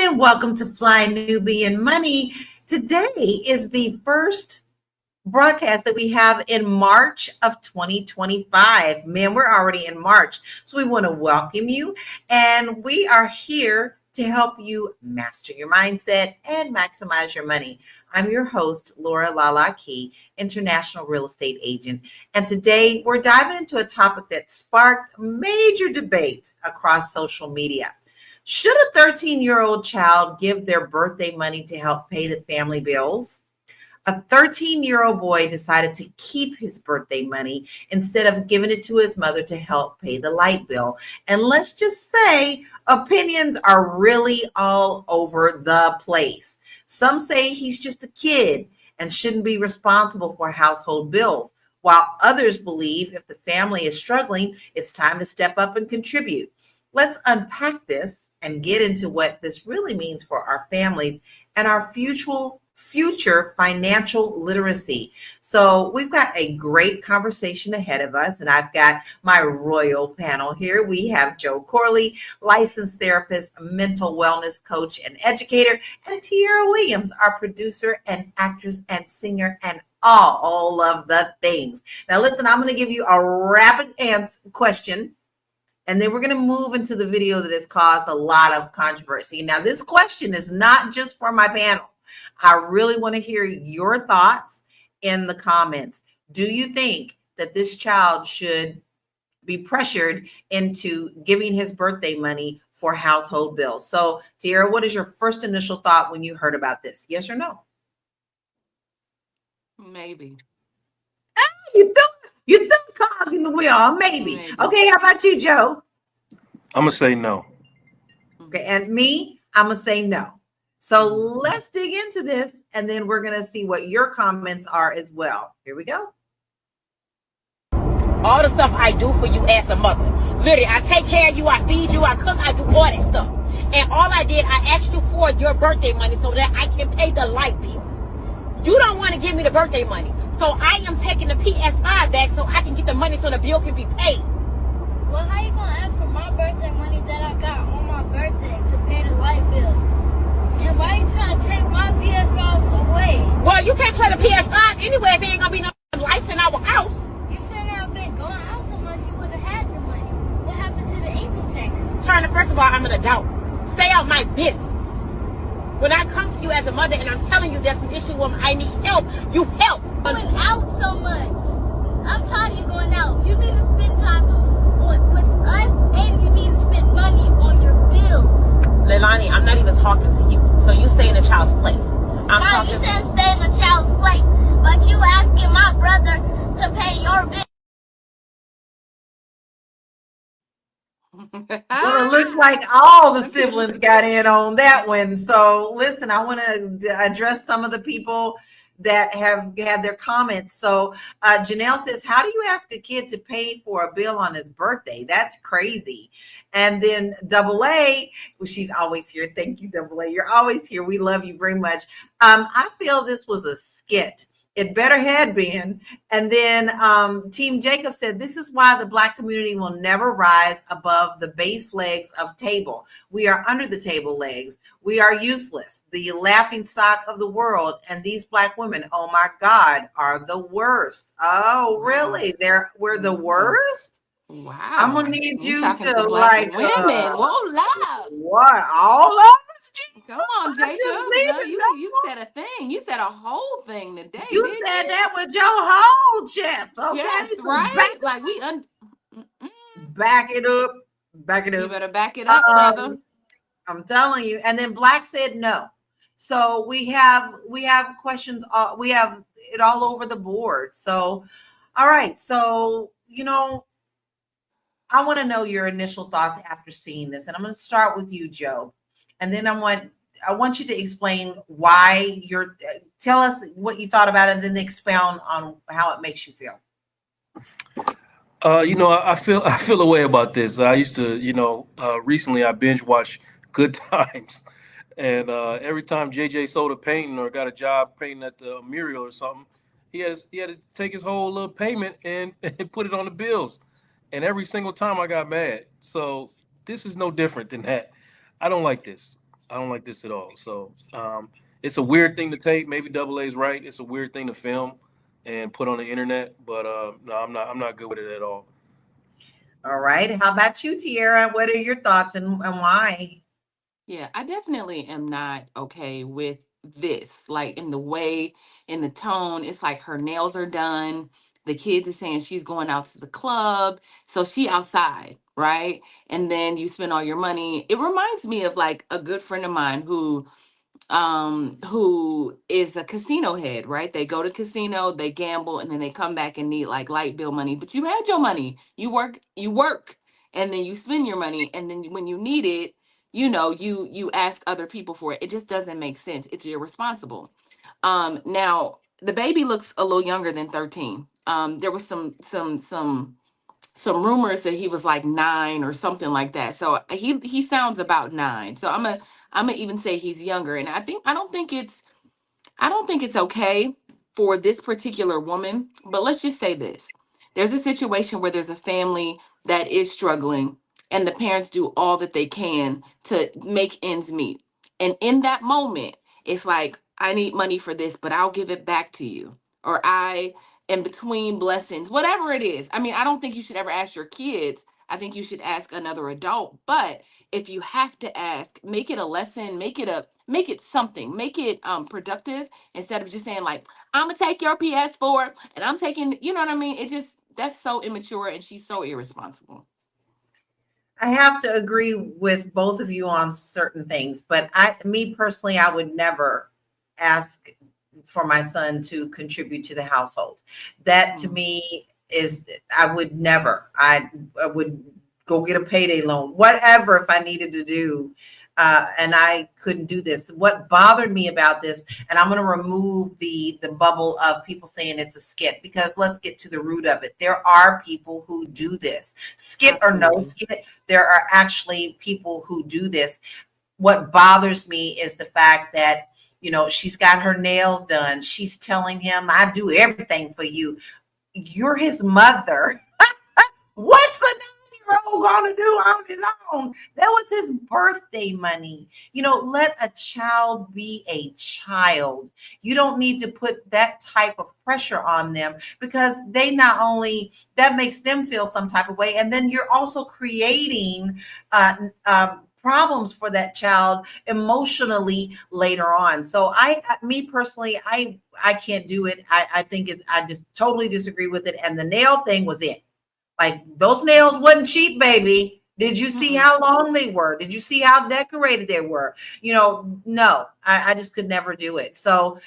and welcome to Fly Newbie and Money. Today is the first broadcast that we have in March of 2025. Man, we're already in March. So we want to welcome you. And we are here to help you master your mindset and maximize your money. I'm your host, Laura Lala Key, international real estate agent. And today we're diving into a topic that sparked major debate across social media. Should a 13-year-old child give their birthday money to help pay the family bills? A 13-year-old boy decided to keep his birthday money instead of giving it to his mother to help pay the light bill. And let's just say opinions are really all over the place. Some say he's just a kid and shouldn't be responsible for household bills, while others believe if the family is struggling, it's time to step up and contribute. Let's unpack this and get into what this really means for our families and our future financial literacy. So we've got a great conversation ahead of us, and I've got my royal panel here. We have Joe Corley, licensed therapist, mental wellness coach, and educator, and Tiara Williams, our producer and actress and singer and all of the things. Now listen, I'm going to give you a rapid answer question, and then we're going to move into the video that has caused a lot of controversy. Now, this question is not just for my panel. I really want to hear your thoughts in the comments. Do you think that this child should be pressured into giving his birthday money for household bills? So, Tiara, what is your first initial thought when you heard about this? Yes or no? Maybe. You threw a cog in the wheel. Maybe. Okay, how about you, Joe? I'm going to say no. Okay, and me, I'm going to say no. So let's dig into this, and then we're going to see what your comments are as well. Here we go. All the stuff I do for you as a mother. Literally, I take care of you, I feed you, I cook, I do all that stuff. And all I did, I asked you for your birthday money so that I can pay the light bill. You don't want to give me the birthday money. So I am taking the PS5 back so I can get the money so the bill can be paid. Well, how you going to ask for my birthday money that I got on my birthday to pay the light bill? And why you trying to take my PS5 away? Well, you can't play the PS5 anyway if there ain't going to be no lights in our house. You shouldn't have been going out so much, you would have had the money. What happened to the income tax? China, first of all, I'm an adult. Stay out my business. When I come to you as a mother and I'm telling you there's an issue where I need help, you help. Going out so much. I'm tired of you going out. You need to spend time with us, and you need to spend money on your bills. Leilani, I'm not even talking to you. So you stay in a child's place. Mom, you said stay in a child's place, but you asking my brother to pay your bill. Well, it looks like all the siblings got in on that one. So listen, I want to address some of the people that have had their comments. So Janelle says, how do you ask a kid to pay for a bill on his birthday? That's crazy. And then Double A, well, she's always here. Thank you, Double A. You're always here. We love you very much. I feel this was a skit. It better had been. And then Team Jacob said, this is why the Black community will never rise above the base legs of table. We are under the table legs. We are useless, the laughing stock of the world. And these Black women, oh my God, are the worst. Oh, really? We're the worst? Wow. I'm going to need you to like women. Whoa, love. What? All of us? Come on, Jacob. You said a thing. You said a whole thing today. You said that with your whole chest. Okay. Yes, right? Like we back it up. Back it up. You better back it up, brother. I'm telling you. And then Black said no. So we have questions. We have it all over the board. So, all right. So, I want to know your initial thoughts after seeing this. And I'm going to start with you, Joe. And then I want you to explain why tell us what you thought about it, and then expound on how it makes you feel. I feel a way about this. I used to, recently I binge watched Good Times, and every time JJ sold a painting or got a job painting at the Muriel or something, he had to take his whole little payment and put it on the bills. And every single time I got mad. So this is no different than that. I don't like this. I don't like this at all. So it's a weird thing to tape. Maybe Double A's right. It's a weird thing to film and put on the internet. But no, I'm not good with it at all. All right. How about you, Tiara? What are your thoughts and why? Yeah, I definitely am not okay with this. Like in the way, in the tone, it's like her nails are done. The kids are saying she's going out to the club. So she outside, right? And then you spend all your money. It reminds me of like a good friend of mine who is a casino head, right? They go to casino, they gamble, and then they come back and need like light bill money. But you had your money. You work, and then you spend your money, and then when you need it, you ask other people for it. It just doesn't make sense. It's irresponsible. Now the baby looks a little younger than 13. There was some rumors that he was like 9 or something like that. So he sounds about 9. So I'm gonna even say he's younger. And I don't think it's okay for this particular woman. But let's just say this: there's a situation where there's a family that is struggling, and the parents do all that they can to make ends meet. And in that moment, it's like, I need money for this, but I'll give it back to you, or I in between blessings, whatever it is. I mean, I don't think you should ever ask your kids. I think you should ask another adult. But if you have to ask, make it a lesson, make it something, make it productive, instead of just saying like, I'm gonna take your PS4 and I'm taking, you know what I mean? That's so immature, and she's so irresponsible. I have to agree with both of you on certain things, but me personally, I would never ask for my son to contribute to the household. That to me is, I would never. I would go get a payday loan, whatever, if I needed to do. And I couldn't do this. What bothered me about this, and I'm going to remove the bubble of people saying it's a skit, because let's get to the root of it. There are people who do this, skit or no skit. There are actually people who do this. What bothers me is the fact that, she's got her nails done. She's telling him, I do everything for you. You're his mother. What's the 9-year-old gonna do on his own? That was his birthday money. Let a child be a child. You don't need to put that type of pressure on them, because they not only, that makes them feel some type of way, and then you're also creating problems for that child emotionally later on. So me personally, I can't do it. I think I just totally disagree with it. And the nail thing was it. Like, those nails wasn't cheap, baby. Did you see how long they were? Did you see how decorated they were? No, I just could never do it. So,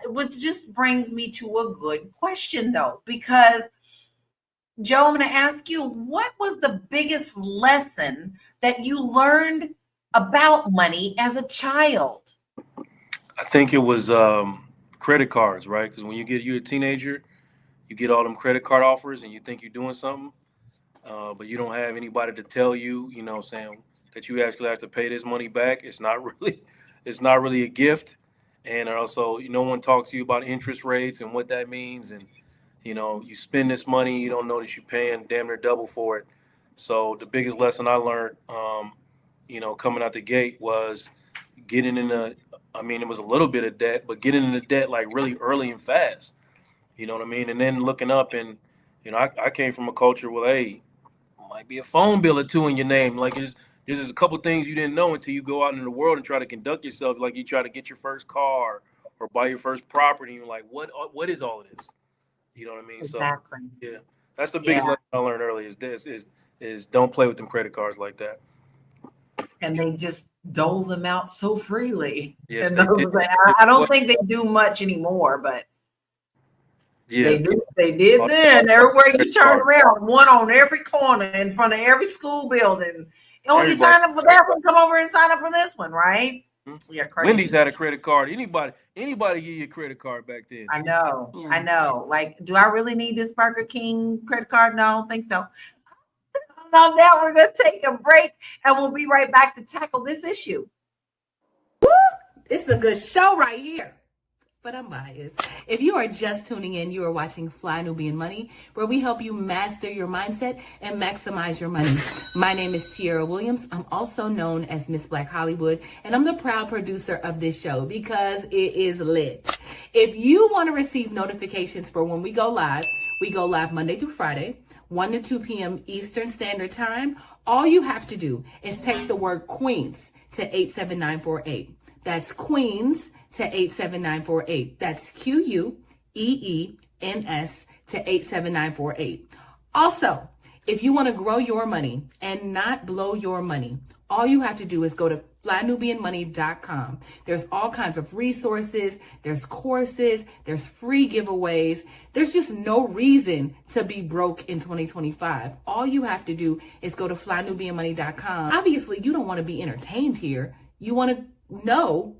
which just brings me to a good question though, because Joe, I'm going to ask you, what was the biggest lesson that you learned about money as a child? I think it was credit cards, right? Because when you're a teenager, you get all them credit card offers and you think you're doing something, but you don't have anybody to tell you, saying that you actually have to pay this money back. It's not really a gift. And also, no one talks to you about interest rates and what that means. And, you spend this money, you don't know that you're paying damn near double for it. So the biggest lesson I learned, coming out the gate was getting it was a little bit of debt, but getting into debt like really early and fast. You know what I mean? And then looking up and, I came from a culture where, hey, might be a phone bill or two in your name. Like, there's a couple things you didn't know until you go out in the world and try to conduct yourself. Like, you try to get your first car or buy your first property. You're like, what is all of this? You know what I mean? Exactly. So, yeah, that's the biggest lesson I learned early is don't play with them credit cards like that. And they just dole them out so freely. Yes, and I don't think they do much anymore, but yeah, they did then. Everywhere you turn around, one on every corner in front of every school building. You sign up for that one, come over and sign up for this one, right? Yeah, crazy. Wendy's had a credit card. Anybody give you a credit card back then? I know. Like, do I really need this Burger King credit card? No, I don't think so. On that, we're going to take a break, and we'll be right back to tackle this issue. Woo! It's a good show right here. but I'm biased. If you are just tuning in, you are watching Fly Nubian Money, where we help you master your mindset and maximize your money. My name is Tiara Williams. I'm also known as Miss Black Hollywood, and I'm the proud producer of this show because it is lit. If you want to receive notifications for when we go live Monday through Friday, 1 to 2 p.m. Eastern Standard Time. All you have to do is text the word Queens to 87948. That's Queens to 87948. That's QUEENS to 87948. Also, if you want to grow your money and not blow your money, all you have to do is go to flynubianmoney.com. There's all kinds of resources, there's courses, there's free giveaways. There's just no reason to be broke in 2025. All you have to do is go to flynubianmoney.com. Obviously, you don't want to be entertained here. You want to know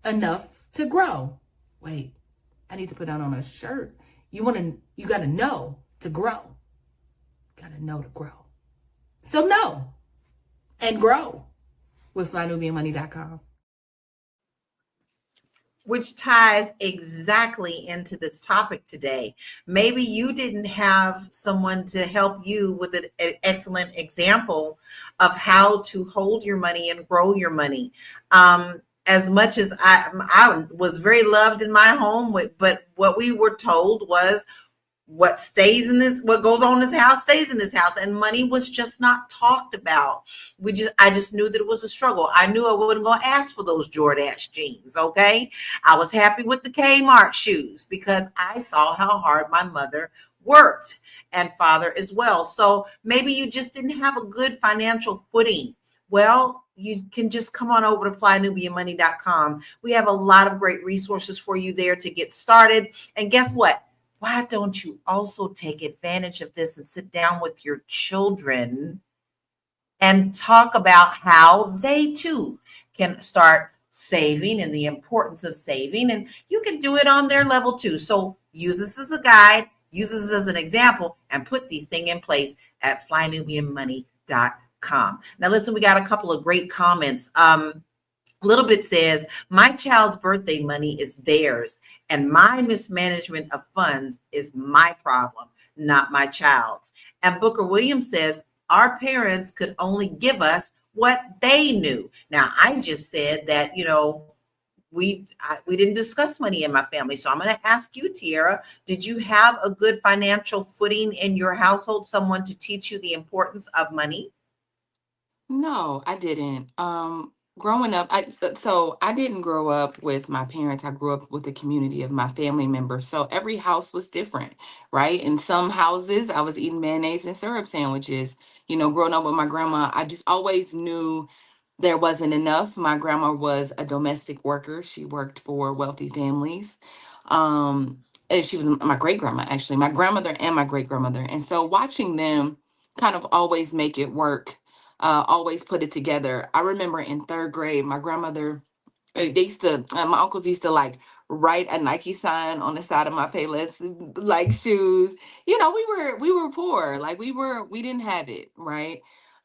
enough to grow. Wait, I need to put that on a shirt. You got to know to grow. Got to know to grow. So know and grow with flynubianmoney.com. Which ties exactly into this topic today. Maybe you didn't have someone to help you with an excellent example of how to hold your money and grow your money. As much as I was very loved in my home, but what we were told was what goes on in this house stays in this house, and money was just not talked about. I just knew that it was a struggle. I knew I wasn't going to ask for those Jordache jeans. Okay. I was happy with the Kmart shoes because I saw how hard my mother worked and father as well. So maybe you just didn't have a good financial footing. Well, you can just come on over to flynubianmoney.com. We have a lot of great resources for you there to get started. And guess what? Why don't you also take advantage of this and sit down with your children and talk about how they too can start saving and the importance of saving? And you can do it on their level too. So use this as a guide, use this as an example, and put these things in place at flynubianmoney.com. Now listen, we got a couple of great comments. Little Bit says, my child's birthday money is theirs, and my mismanagement of funds is my problem, not my child's. And Booker Williams says, our parents could only give us what they knew. Now, I just said that, we didn't discuss money in my family. So I'm going to ask you, Tiara, did you have a good financial footing in your household, someone to teach you the importance of money? No, I didn't. Growing up, I didn't grow up with my parents. I grew up with a community of my family members. So every house was different, right? In some houses, I was eating mayonnaise and syrup sandwiches. Growing up with my grandma, I just always knew there wasn't enough. My grandma was a domestic worker. She worked for wealthy families. And she was my great grandma, actually, my grandmother and my great grandmother. And so watching them kind of always make it work, always put it together. I remember in third grade, my grandmother, my uncles used to like write a Nike sign on the side of my Payless like shoes. We were poor, like we didn't have it, right?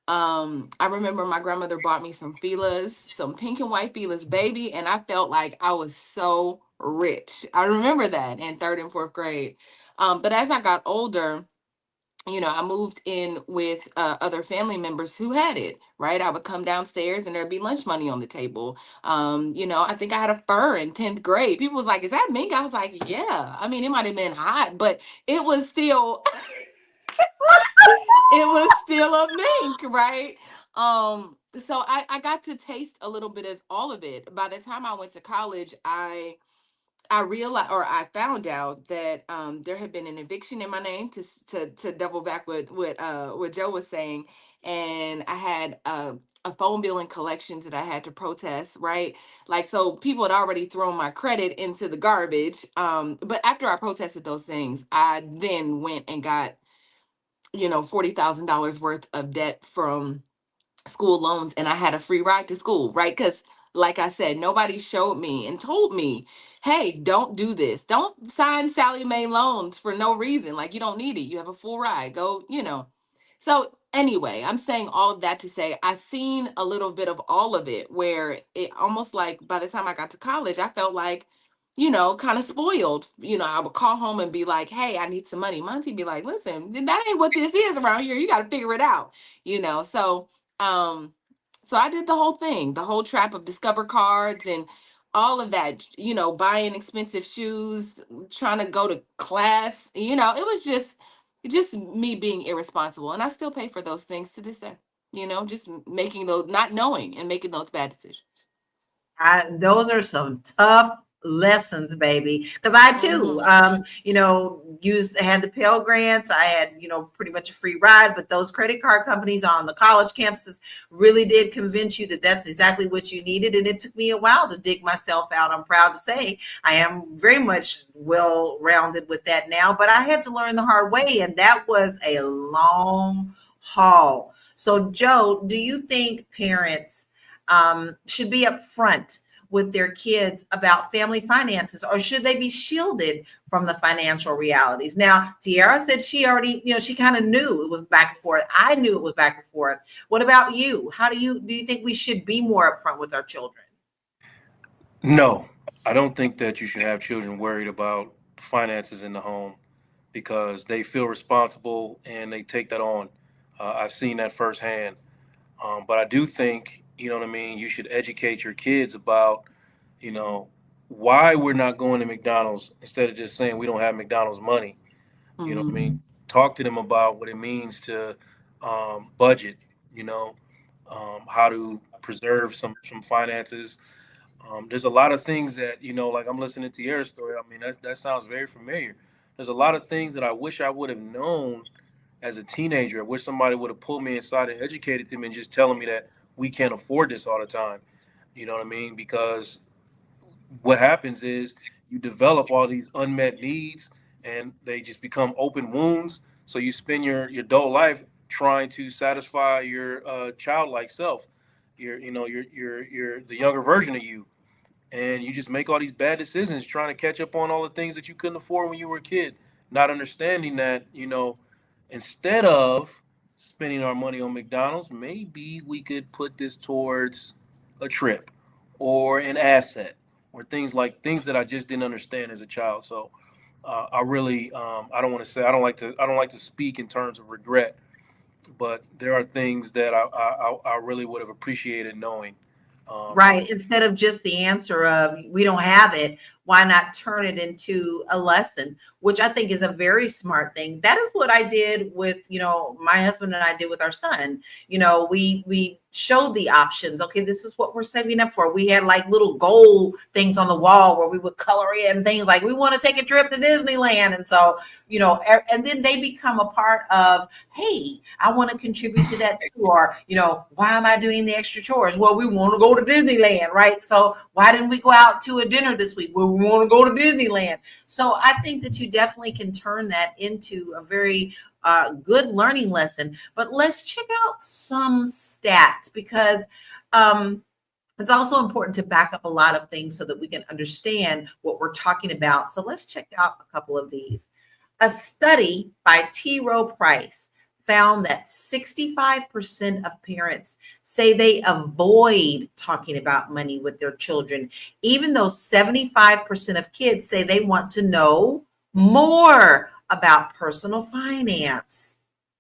I remember my grandmother bought me some Fila's, some pink and white Fila's, baby, and I felt like I was so rich. I remember that in third and fourth grade. But as I got older, I moved in with other family members who had it, right? I would come downstairs and there'd be lunch money on the table. I think I had a fur in 10th grade. People was like, is that mink? I was like, yeah. I mean, it might have been hot, but it was still, it was still a mink, right? So I got to taste a little bit of all of it. By the time I went to college, I realized, or I found out that there had been an eviction in my name, to double back what Joe was saying, and I had a phone bill and collections that I had to protest, right? Like, so people had already thrown my credit into the garbage. But after I protested those things, I then went and got $40,000 worth of debt from school loans, and I had a free ride to school, right? Because like I said, nobody showed me and told me, hey, don't do this. Don't sign Sally Mae loans for no reason. Like, you don't need it. You have a full ride. Go. So anyway, I'm saying all of that to say I seen a little bit of all of it, where it almost like by the time I got to college, I felt like kind of spoiled. I would call home and be like, hey, I need some money. Monty be like, listen, that ain't what this is around here. You got to figure it out, So, so I did the whole thing, the whole trap of Discover cards and all of that, buying expensive shoes, trying to go to class, it was just me being irresponsible. And I still pay for those things to this day, just making those, not knowing and making those bad decisions. Those are some tough lessons, baby. Because I too, had the Pell Grants. I had, pretty much a free ride. But those credit card companies on the college campuses really did convince you that that's exactly what you needed. And it took me a while to dig myself out. I'm proud to say I am very much well-rounded with that now. But I had to learn the hard way, and that was a long haul. So, Joe, do you think parents should be upfront with their kids about family finances, or should they be shielded from the financial realities? Now, Tiara said she already, she kind of knew it was back and forth. I knew it was back and forth. What about you? Do you think we should be more upfront with our children? No, I don't think that you should have children worried about finances in the home because they feel responsible and they take that on. I've seen that firsthand. But I do think, you know what I mean, you should educate your kids about, why we're not going to McDonald's instead of just saying we don't have McDonald's money. You know what I mean? Talk to them about what it means to budget, how to preserve some finances. There's a lot of things that, like I'm listening to your story. I mean, that sounds very familiar. There's a lot of things that I wish I would have known as a teenager. I wish somebody would have pulled me inside and educated them and just telling me that we can't afford this all the time. You know what I mean? Because what happens is you develop all these unmet needs and they just become open wounds. So you spend your adult life trying to satisfy your childlike self, your the younger version of you. And you just make all these bad decisions trying to catch up on all the things that you couldn't afford when you were a kid, not understanding that, instead of spending our money on McDonald's, maybe we could put this towards a trip or an asset or things that I just didn't understand as a child. So I really, I don't want to say, I don't like to speak in terms of regret, but there are things that I really would have appreciated knowing. Right. Instead of just the answer of we don't have it, why not turn it into a lesson, which I think is a very smart thing. That is what I did with, my husband and I did with our son. We showed the options. Okay, this is what we're saving up for. We had like little goal things on the wall where we would color in things like we want to take a trip to Disneyland. And so, and then they become a part of, hey, I want to contribute to that too. Or, why am I doing the extra chores? Well, we want to go to Disneyland, right? So why didn't we go out to a dinner this week? Well, we want to go to Disneyland. So I think that you definitely can turn that into a very good learning lesson. But let's check out some stats because it's also important to back up a lot of things so that we can understand what we're talking about. So let's check out a couple of these. A study by T. Rowe Price found that 65% of parents say they avoid talking about money with their children, even though 75% of kids say they want to know more about personal finance.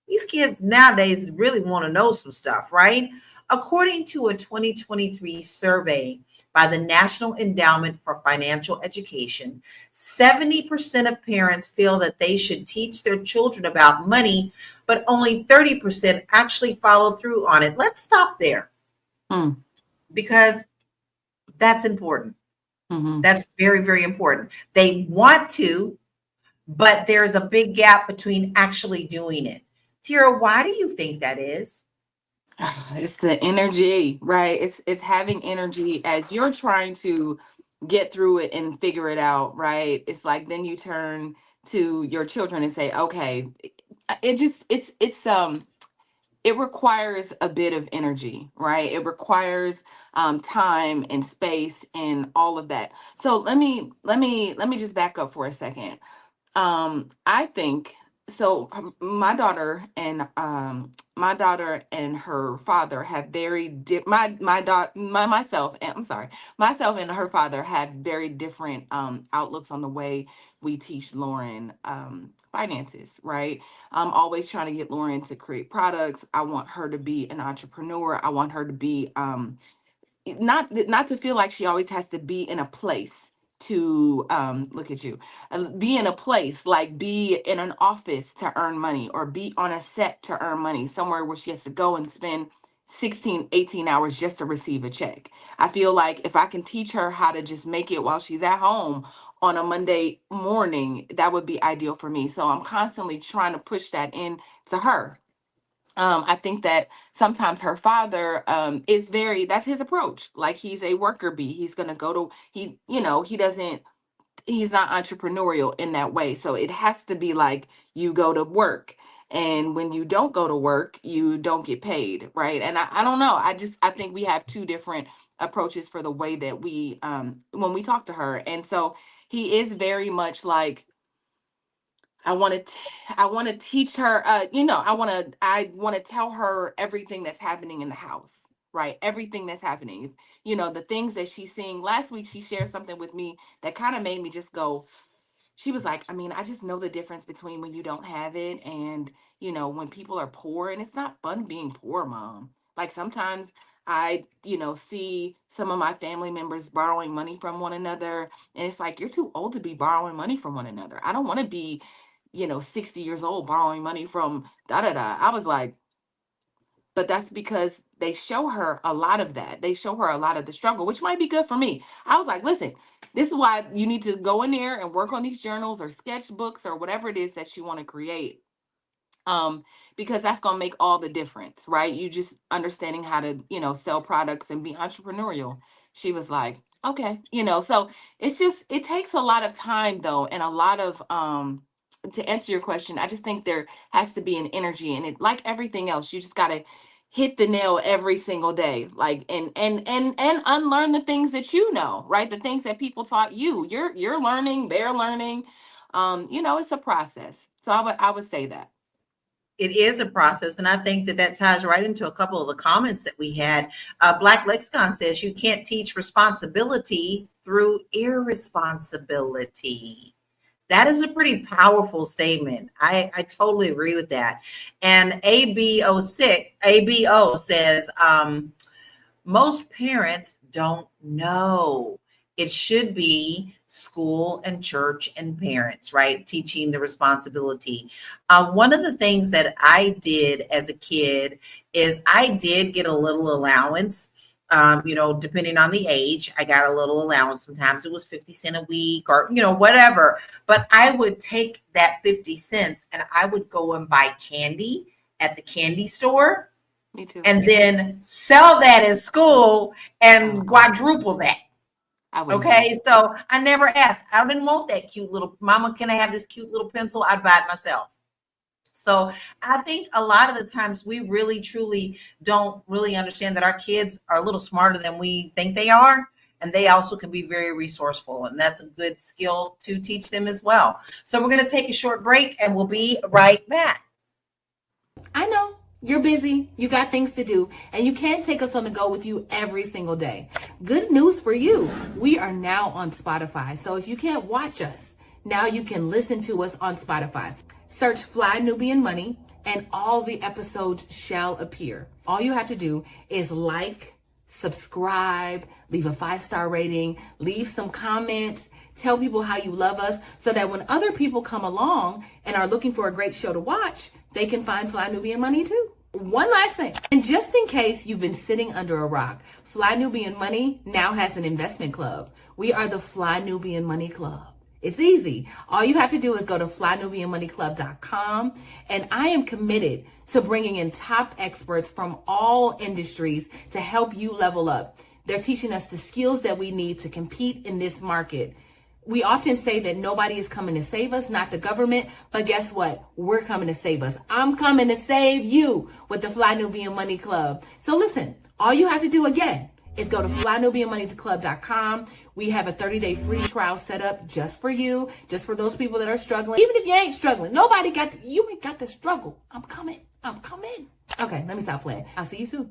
These kids nowadays really want to know some stuff, right? According to a 2023 survey by the National Endowment for Financial Education, 70% of parents feel that they should teach their children about money, but only 30% actually follow through on it. Let's stop there because that's important. Mm-hmm. That's very, very important. They want to, but there's a big gap between actually doing it. Tira, why do you think that is? It's the energy, right? It's having energy as you're trying to get through it and figure it out, right? It's like then you turn to your children and say, okay, it requires a bit of energy, right? It requires time and space and all of that. So let me just back up for a second. I think so. My daughter and my daughter and her father have very myself and myself and her father have very different outlooks on the way we teach Lauren finances, right? I'm always trying to get Lauren to create products. I want her to be an entrepreneur. I want her to be not to feel like she always has to be in a place to look at you, be in a place, like be in an office to earn money, or be on a set to earn money, somewhere where she has to go and spend 16-18 hours just to receive a check. I feel like if I can teach her how to just make it while she's at home on a Monday morning, that would be ideal for me. So I'm constantly trying to push that in to her. I think that sometimes her father is that's his approach. Like, he's a worker bee. He's gonna go to he's not entrepreneurial in that way. So it has to be like, you go to work, and when you don't go to work, you don't get paid, right? And I don't know. I think we have two different approaches for the way that we when we talk to her. And so he is very much like, I want to teach her, I want to tell her everything that's happening in the house, right? Everything that's happening, the things that she's seeing. Last week, she shared something with me that kind of made me just go, she was like, I mean, I just know the difference between when you don't have it and, when people are poor. And it's not fun being poor, Mom. Like, sometimes I, see some of my family members borrowing money from one another. And it's like, you're too old to be borrowing money from one another. I don't want to be 60 years old borrowing money from da da da. I was like, but that's because they show her a lot of that. They show her a lot of the struggle, which might be good for me. I was like, listen, this is why you need to go in there and work on these journals or sketchbooks or whatever it is that you want to create. Because that's going to make all the difference, right? You just understanding how to, sell products and be entrepreneurial. She was like, okay, so it takes a lot of time though. And a lot of, to answer your question, I just think there has to be an energy, and it, like everything else, you just got to hit the nail every single day, like, and unlearn the things that right? The things that people taught you. You're learning, they're learning. It's a process. So I would say that. It is a process, and I think that ties right into a couple of the comments that we had. Black Lexicon says you can't teach responsibility through irresponsibility. That is a pretty powerful statement. I totally agree with that. And ABO says, most parents don't know. It should be school and church and parents, right? Teaching the responsibility. One of the things that I did as a kid is I did get a little allowance. Depending on the age, I got a little allowance. Sometimes it was 50 cents a week or, whatever. But I would take that 50 cents and I would go and buy candy at the candy store. Me too. And then sell that in school and quadruple that. Okay. So I never asked. I didn't want that cute little, Mama, can I have this cute little pencil? I'd buy it myself. So I think a lot of the times we really, truly don't really understand that our kids are a little smarter than we think they are. And they also can be very resourceful. And that's a good skill to teach them as well. So we're going to take a short break and we'll be right back. I know you're busy. You got things to do. And you can't take us on the go with you every single day. Good news for you. We are now on Spotify. So if you can't watch us, now you can listen to us on Spotify. Search Fly Nubian Money and all the episodes shall appear. All you have to do is like, subscribe, leave a 5-star rating, leave some comments, tell people how you love us so that when other people come along and are looking for a great show to watch, they can find Fly Nubian Money too. One last thing, and just in case you've been sitting under a rock, Fly Nubian Money now has an investment club. We are the Fly Nubian Money Club. It's easy. All you have to do is go to flynubianmoneyclub.com, and I am committed to bringing in top experts from all industries to help you level up. They're teaching us the skills that we need to compete in this market. We often say that nobody is coming to save us, not the government, but guess what? We're coming to save us. I'm coming to save you with the Fly Nubian Money Club. So listen, all you have to do again is go to flynubianmoneyclub.com. We have a 30-day free trial set up just for you, just for those people that are struggling. Even if you ain't struggling, you ain't got to struggle. I'm coming. Okay, let me stop playing. I'll see you soon.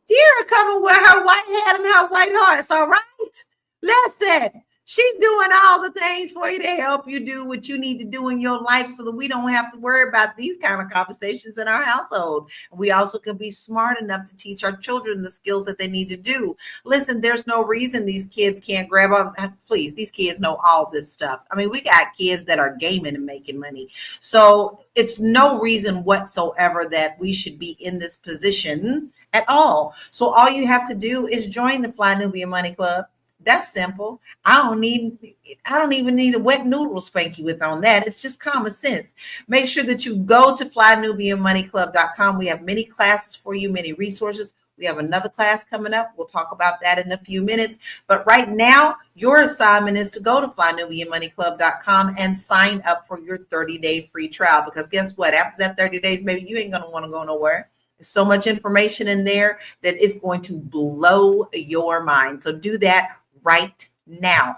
Tierra coming with her white hat and her white horse, all right? Listen, she's doing all the things for you to help you do what you need to do in your life so that we don't have to worry about these kind of conversations in our household. We also can be smart enough to teach our children the skills that they need to do. Listen, there's no reason these kids can't grab on. Please, these kids know all this stuff. I mean, we got kids that are gaming and making money. So it's no reason whatsoever that we should be in this position at all. So all you have to do is join the Fly Nubia Money Club. That's simple. I don't even need a wet noodle to spank you with on that. It's just common sense. Make sure that you go to flynubiamoneyclub.com. We have many classes for you, many resources. We have another class coming up. We'll talk about that in a few minutes. But right now, your assignment is to go to flynubiamoneyclub.com and sign up for your 30-day free trial. Because guess what? After that 30 days, maybe you ain't going to want to go nowhere. There's so much information in there that is going to blow your mind. So do that right now.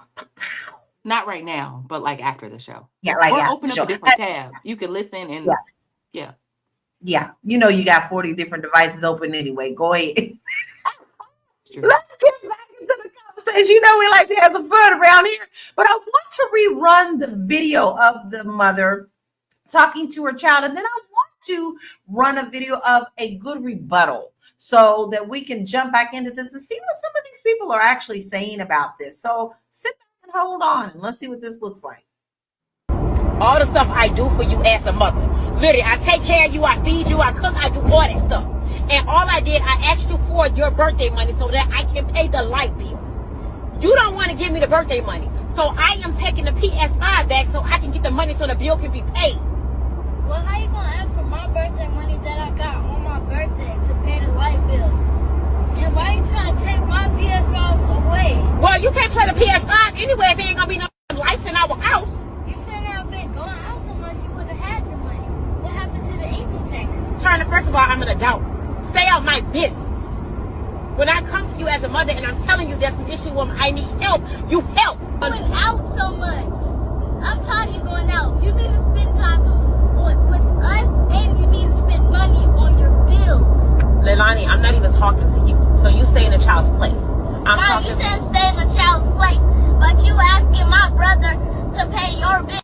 Not right now, but like after the show. Yeah, like or after open the up show. a different tab. You can listen and Yeah. You know, you got 40 different devices open anyway. Go ahead. True. Let's get back into the conversation. You know, we like to have some fun around here, but I want to rerun the video of the mother talking to her child, and then I want to run a video of a good rebuttal so that we can jump back into this and see what some of these people are actually saying about this. So sit back and hold on, and let's see what this looks like. All the stuff I do for you as a mother. Literally, I take care of you, I feed you, I cook, I do all that stuff. And all I did, I asked you for your birthday money so that I can pay the light bill. You don't want to give me the birthday money. So I am taking the PS5 back so I can get the money so the bill can be paid. Well, how you gonna ask for my birthday money that I got on my birthday to pay the light bill? And why you trying to take my PS5 away? Well, you can't play the PS5 anyway if there ain't gonna be no lights in our house. You shouldn't have been going out so much. You would have had the money. What happened to the income tax? China, first of all, I'm an adult. Stay out my business. When I come to you as a mother and I'm telling you there's an issue where I need help, you help. Going out so much. I'm tired of you going out. You need to spend time with us, and you need to spend money on your bills. Leilani, I'm not even talking to you. So you stay in a child's place. I'm Now talking you to said stay in a child's place, but you asking my brother to pay your bill.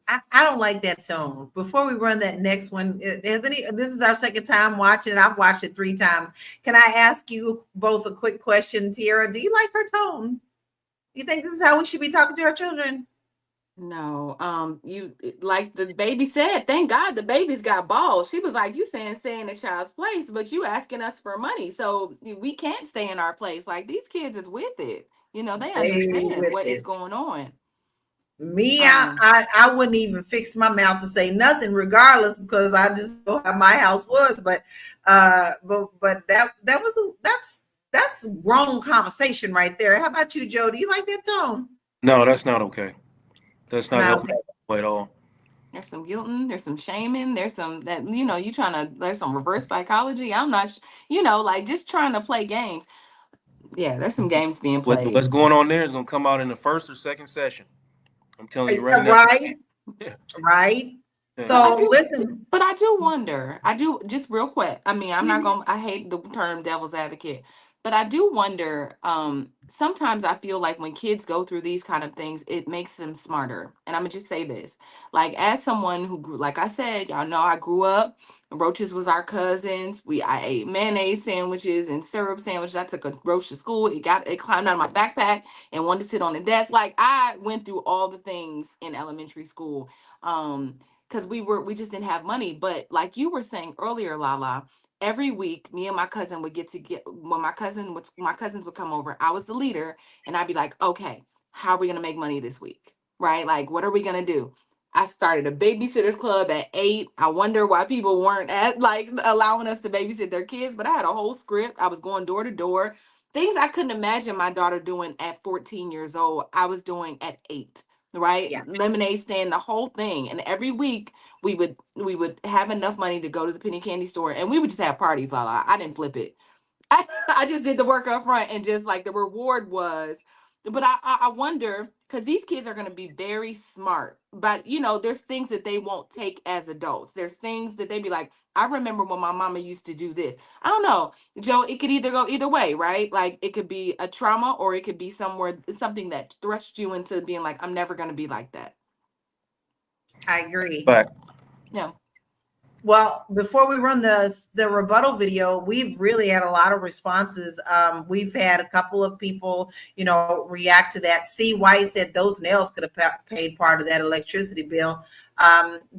I don't like that tone. Before we run that next one, this is our second time watching it. I've watched it 3 times. Can I ask you both a quick question, Tierra? Do you like her tone? You think this is how we should be talking to our children? No, you like the baby said, thank God the baby's got balls. She was like, you saying stay in a child's place, but you asking us for money. So we can't stay in our place. Like these kids is with it. You know, they understand what is going on. Me, I wouldn't even fix my mouth to say nothing regardless because I just know how my house was. But that's grown conversation right there. How about you, Joe? Do you like that tone? No, that's not okay. That's not Not helping at all. There's some guilting, there's some shaming, there's some that, you know, there's some reverse psychology. I'm not, like just trying to play games. Yeah, there's some games being played. What's going on there is going to come out in the first or second session. I'm telling you right now. Right. Yeah. Right. Yeah. So listen. But I do wonder, just real quick. I mean, I hate the term devil's advocate, but I do wonder, sometimes I feel like when kids go through these kind of things, it makes them smarter. And I'm gonna just say this, like as someone who grew, like I said, y'all know I grew up, roaches was our cousins. I ate mayonnaise sandwiches and syrup sandwiches. I took a roach to school. It climbed out of my backpack and wanted to sit on the desk. Like I went through all the things in elementary school. Because we just didn't have money. But like you were saying earlier, Lala, every week me and my cousin would when my cousins would come over, I was the leader, and I'd be like, okay, how are we gonna make money this week? Right? Like, what are we gonna do? I started a babysitters club at 8. I wonder why people weren't allowing us to babysit their kids, but I had a whole script. I was going door to door. Things I couldn't imagine my daughter doing at 14 years old, I was doing at 8. Right? Yeah. Lemonade stand, the whole thing. And every week we would have enough money to go to the penny candy store, and we would just have parties. I didn't flip it. I just did the work up front, and just like the reward was but I wonder, because these kids are going to be very smart, but there's things that they won't take as adults. There's things that they be like, I remember when my mama used to do this. I don't know, Joe, it could either go either way, right? Like it could be a trauma, or it could be something that thrust you into being like, I'm never going to be like that. I agree. But Yeah. Well, before we run the rebuttal video, we've really had a lot of responses. We've had a couple of people, react to that. C. White said those nails could have paid part of that electricity bill.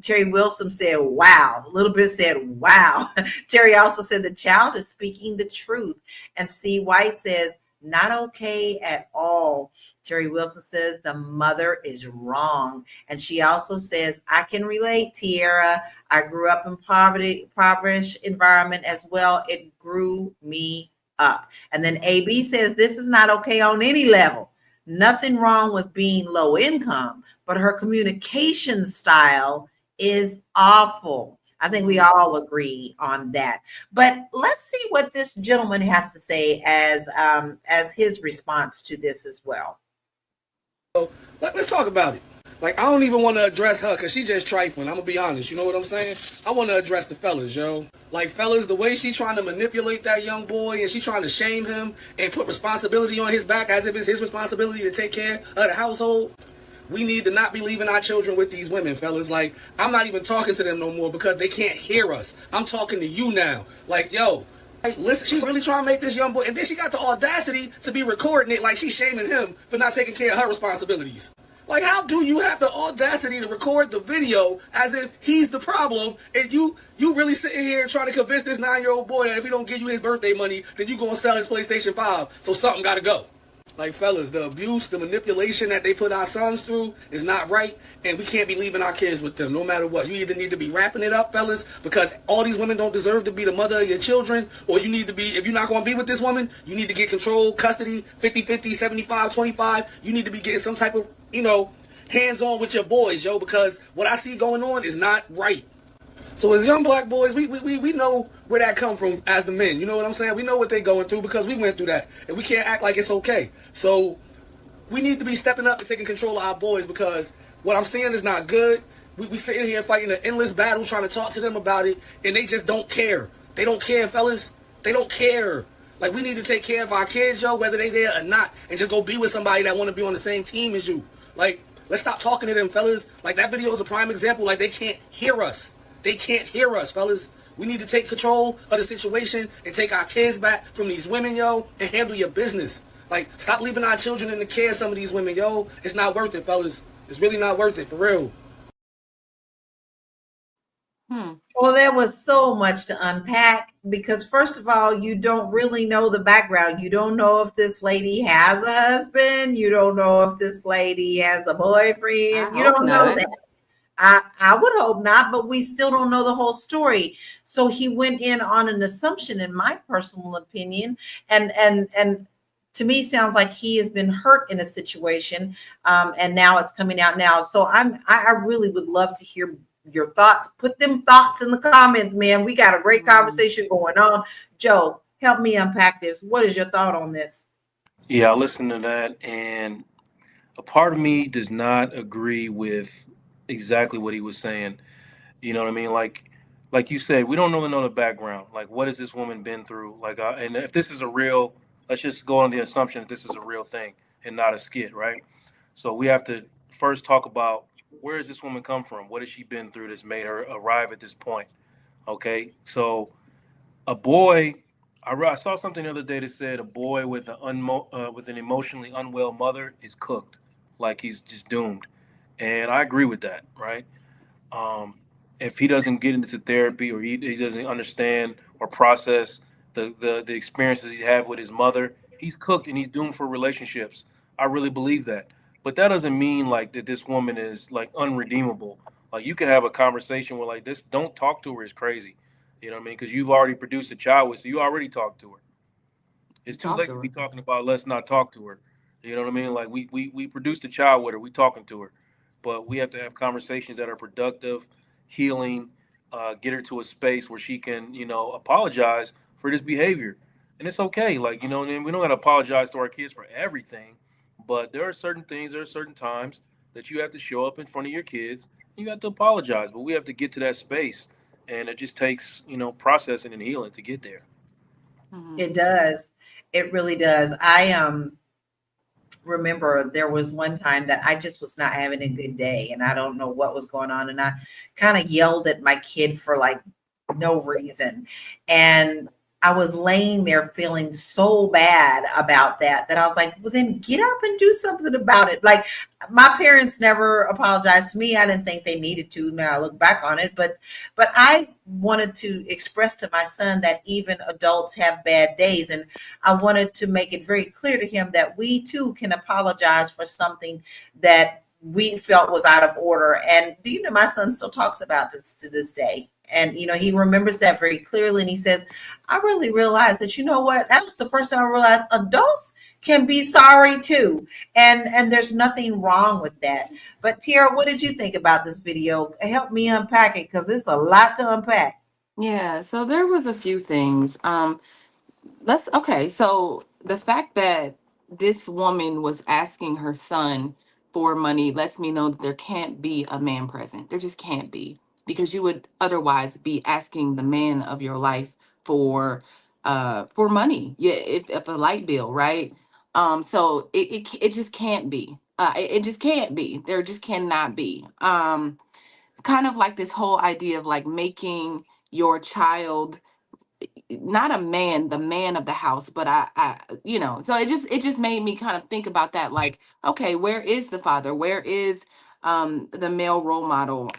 Terry Wilson said, wow. Little Bit said, wow. Terry also said the child is speaking the truth. And C. White says, not okay at all. Terry Wilson says the mother is wrong. And she also says, I can relate, Tierra. I grew up in impoverished environment as well. It grew me up. And then AB says, this is not okay on any level. Nothing wrong with being low income, but her communication style is awful. I think we all agree on that. But let's see what this gentleman has to say as his response to this as well. Let's talk about it. Like, I don't even want to address her because she just trifling. I'm going to be honest. You know what I'm saying? I want to address the fellas, yo. Like, fellas, the way she trying to manipulate that young boy and she trying to shame him and put responsibility on his back as if it's his responsibility to take care of the household. We need to not be leaving our children with these women, fellas. Like, I'm not even talking to them no more because they can't hear us. I'm talking to you now. Like, yo, hey, listen, she's really trying to make this young boy, and then she got the audacity to be recording it like she's shaming him for not taking care of her responsibilities. Like, how do you have the audacity to record the video as if he's the problem, and you really sitting here trying to convince this 9-year-old boy that if he don't give you his birthday money, then you gonna sell his PlayStation 5, so something gotta go. Like, fellas, the abuse, the manipulation that they put our sons through is not right, and we can't be leaving our kids with them no matter what. You either need to be wrapping it up, fellas, because all these women don't deserve to be the mother of your children, or you need to be, if you're not going to be with this woman, you need to get control, custody, 50-50, 75-25. You need to be getting some type of, hands-on with your boys, yo, because what I see going on is not right. So as young black boys, we know where that come from as the men. You know what I'm saying? We know what they going through because we went through that. And we can't act like it's okay. So we need to be stepping up and taking control of our boys because what I'm seeing is not good. We sitting here fighting an endless battle trying to talk to them about it, and they just don't care. They don't care, fellas. They don't care. Like, we need to take care of our kids, yo, whether they there or not, and just go be with somebody that want to be on the same team as you. Like, let's stop talking to them, fellas. Like, that video is a prime example. Like, they can't hear us. They can't hear us, fellas. We need to take control of the situation and take our kids back from these women, yo, and handle your business. Like, stop leaving our children in the care of some of these women, yo. It's not worth it, fellas. It's really not worth it, for real. Well, there was so much to unpack because, first of all, you don't really know the background. You don't know if this lady has a husband. You don't know if this lady has a boyfriend. You don't know that. I would hope not, but we still don't know the whole story. So he went in on an assumption, in my personal opinion, and to me sounds like he has been hurt in a situation, and now it's coming out now. So I really would love to hear your thoughts. Put them thoughts in the comments, man. We got a great conversation going on. Joe, help me unpack this. What is your thought on this? yeah, I listened to that, and a part of me does not agree with exactly what he was saying. You know what I mean? Like you said, we don't really know the background. Like, what has this woman been through? Like, and if this is a real, let's just go on the assumption that this is a real thing and not a skit, right? So we have to first talk about where has this woman come from? What has she been through that's made her arrive at this point? Okay, so a boy, I saw something the other day that said a boy with an emotionally unwell mother is cooked, like he's just doomed. And I agree with that, right? If he doesn't get into therapy or he doesn't understand or process the experiences he had with his mother, he's cooked and he's doomed for relationships. I really believe that. But that doesn't mean like that this woman is like unredeemable. Like, you can have a conversation where like this, don't talk to her is crazy. You know what I mean? Because you've already produced a child with, so you already talked to her. It's too late to be talking about let's not talk to her. You know what I mean? Like, we produced a child with her, we talking to her. But we have to have conversations that are productive, healing, get her to a space where she can, apologize for this behavior. And it's okay. Like, we don't got to apologize to our kids for everything, But there are certain things, there are certain times that you have to show up in front of your kids. You have to apologize, but we have to get to that space, and it just takes processing and healing to get there. Mhm. It does. It really does. I remember there was one time that I just was not having a good day and I don't know what was going on. And I kind of yelled at my kid for like no reason. And I was laying there feeling so bad about that I was like, well, then get up and do something about it. Like my parents never apologized to me. I didn't think they needed to. Now I look back on it, but I wanted to express to my son that even adults have bad days. And I wanted to make it very clear to him that we too can apologize for something that we felt was out of order. And do you know, my son still talks about this to this day. And, he remembers that very clearly. And he says, I really realized that, that was the first time I realized adults can be sorry too. And there's nothing wrong with that. But Tiara, what did you think about this video? Help me unpack it because it's a lot to unpack. Yeah, so there was a few things. So the fact that this woman was asking her son for money lets me know that there can't be a man present. There just can't be, because you would otherwise be asking the man of your life for money. Yeah, if a light bill, right? So it just can't be. It just can't be. There just cannot be. Kind of like this whole idea of like making your child not a man, the man of the house, but so it just made me kind of think about that. Like, okay, where is the father? Where is the male role model?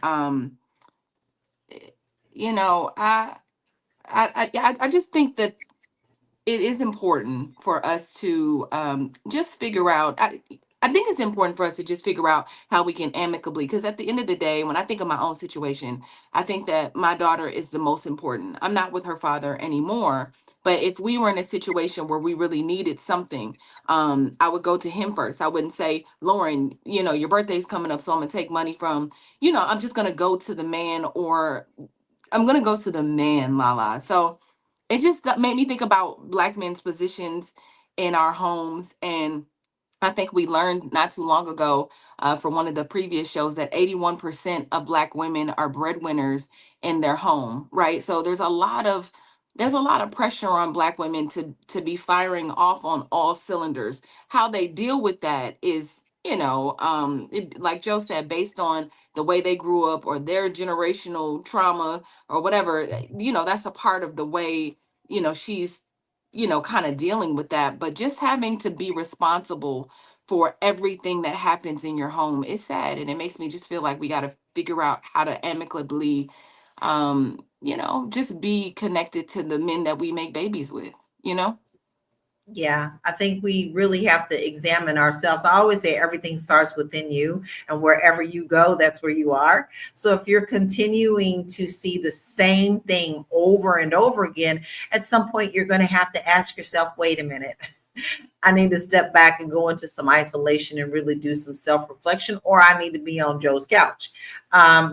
You know, I just think that it is important for us to just figure out. I think it's important for us to just figure out how we can amicably, because at the end of the day, when I think of my own situation, I think that my daughter is the most important. I'm not with her father anymore, but if we were in a situation where we really needed something, I would go to him first. I wouldn't say, Lauren, your birthday's coming up, so I'm gonna take money from, I'm just gonna go to the man, or I'm gonna go to the man, Lala. So it just made me think about Black men's positions in our homes. And I think we learned not too long ago from one of the previous shows that 81% of Black women are breadwinners in their home, right? So there's a lot of pressure on Black women to be firing off on all cylinders. How they deal with that is, like Joe said, based on the way they grew up or their generational trauma or whatever. That's a part of the way she's kind of dealing with that. But just having to be responsible for everything that happens in your home is sad, and it makes me just feel like we got to figure out how to amicably just be connected to the men that we make babies with. Yeah, I think we really have to examine ourselves. I always say everything starts within you, and wherever you go, that's where you are. So if you're continuing to see the same thing over and over again, at some point you're going to have to ask yourself, wait a minute. I need to step back and go into some isolation and really do some self-reflection, or I need to be on Joe's couch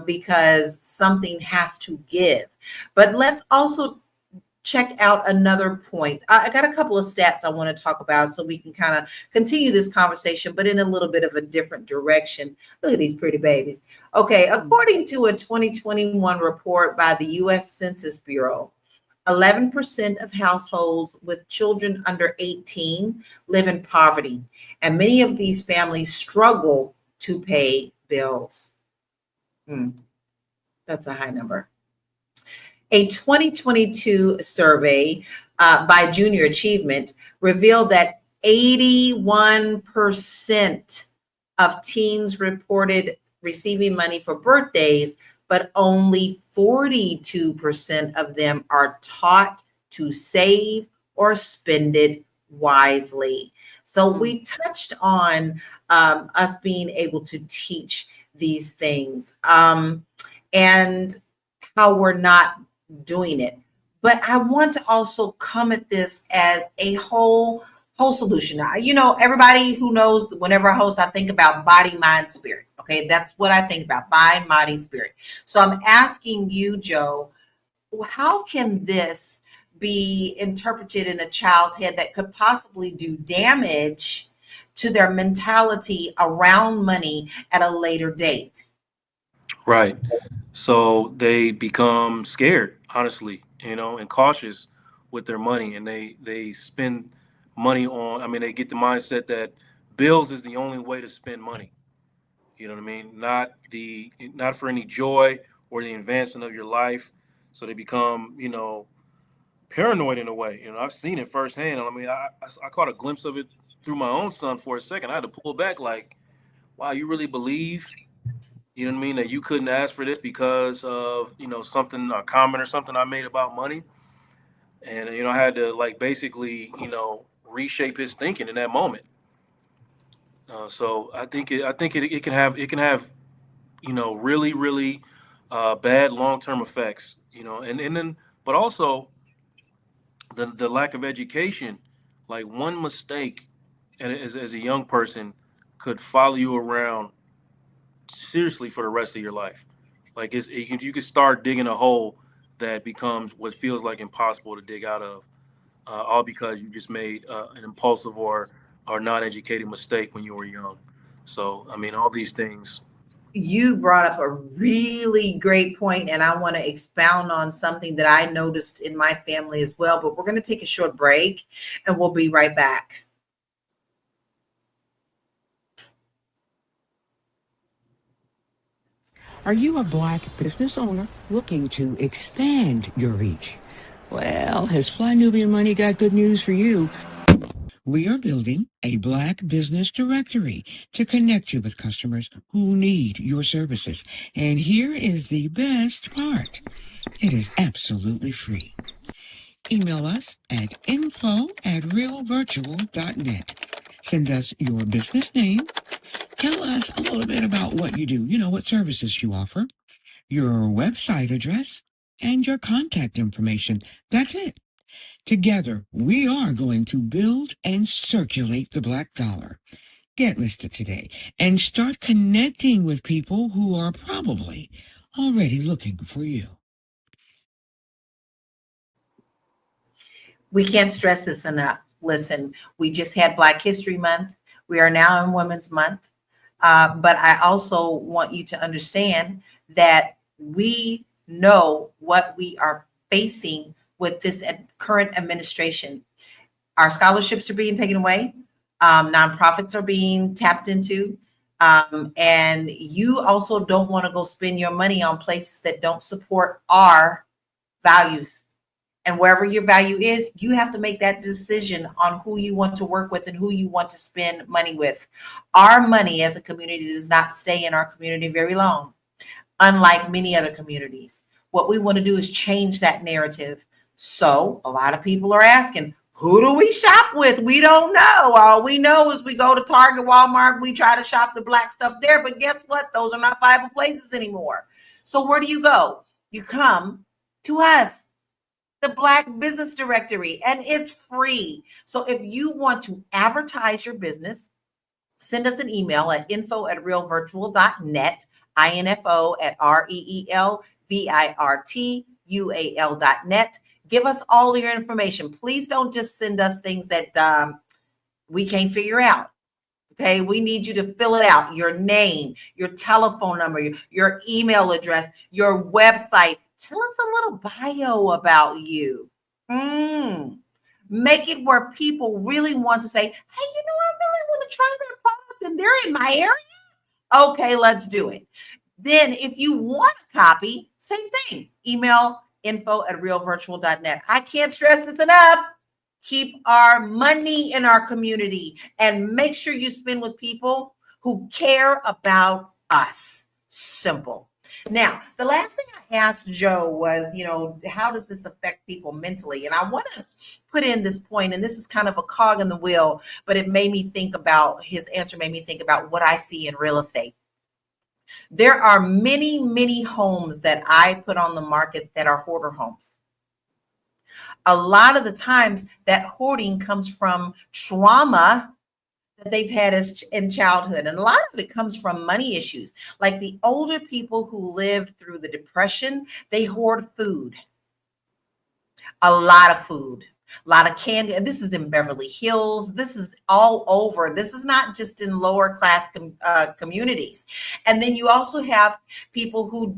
because something has to give. But let's also check out another point. I got a couple of stats I want to talk about so we can kind of continue this conversation, but in a little bit of a different direction. Look at these pretty babies. Okay, according to a 2021 report by the U.S. Census Bureau, 11% of households with children under 18 live in poverty, and many of these families struggle to pay bills. That's a high number. A 2022 survey by Junior Achievement revealed that 81% of teens reported receiving money for birthdays, but only 42% of them are taught to save or spend it wisely. So we touched on us being able to teach these things and how we're not doing it. But I want to also come at this as a whole solution. Everybody who knows, whenever I host, I think about body, mind, spirit. Okay, that's what I think about, mind, body, spirit. So I'm asking you, Joe, how can this be interpreted in a child's head that could possibly do damage to their mentality around money at a later date. Right. So they become scared, honestly, and cautious with their money, and they spend money on. I mean, they get the mindset that bills is the only way to spend money. You know what I mean? Not for any joy or the advancement of your life. So they become, paranoid in a way. I've seen it firsthand. I mean, I caught a glimpse of it through my own son for a second. I had to pull back, like, wow, you really believe? You know what I mean? That you couldn't ask for this because of, something, a comment or something I made about money. And, I had to like basically, reshape his thinking in that moment. So it can have, really, really bad long-term effects, and then, but also the lack of education, like one mistake as a young person could follow you around seriously for the rest of your life. Like you could start digging a hole that becomes what feels like impossible to dig out of, all because you just made an impulsive or non-educated mistake when you were young. So, I mean, all these things. You brought up a really great point, and I want to expound on something that I noticed in my family as well. But we're going to take a short break, and we'll be right back. Are you a Black business owner looking to expand your reach? Well, has Fly Nubian Money got good news for you? We are building a Black business directory to connect you with customers who need your services. And here is the best part. It is absolutely free. Email us at info@realvirtual.net. Send us your business name. Tell us a little bit about what you do, what services you offer, your website address, and your contact information. That's it. Together, we are going to build and circulate the Black dollar. Get listed today and start connecting with people who are probably already looking for you. We can't stress this enough. Listen, we just had Black History Month. We are now in Women's Month. But I also want you to understand that we know what we are facing with this current administration. Our scholarships are being taken away. Nonprofits are being tapped into. And you also don't want to go spend your money on places that don't support our values. And wherever your value is, you have to make that decision on who you want to work with and who you want to spend money with. Our money as a community does not stay in our community very long, unlike many other communities. What we want to do is change that narrative. So a lot of people are asking, who do we shop with? We don't know. All we know is we go to Target, Walmart, we try to shop the Black stuff there. But guess what? Those are not viable places anymore. So where do you go? You come to us, the Black Business Directory, and it's free. So if you want to advertise your business, send us an email at info@realvirtual.net, info@REELVIRTUAL.net. Give us all your information. Please don't just send us things that we can't figure out. Okay, we need you to fill it out. Your name, your telephone number, your email address, your website. Tell us a little bio about you. Make it where people really want to say, hey, I really want to try that product and they're in my area. Okay, let's do it. Then if you want a copy, same thing. Email info@realvirtual.net. I can't stress this enough. Keep our money in our community and make sure you spend with people who care about us. Simple. Now, the last thing I asked Joe was, how does this affect people mentally? And I want to put in this point, and this is kind of a cog in the wheel, but it made me think about, his answer made me think about what I see in real estate. There are many, many homes that I put on the market that are hoarder homes. A lot of the times that hoarding comes from trauma that they've had in childhood. And a lot of it comes from money issues. Like the older people who lived through the Depression, they hoard food. A lot of food. A lot of candy. And this is in Beverly Hills. This is all over. This is not just in lower class communities. And then you also have people who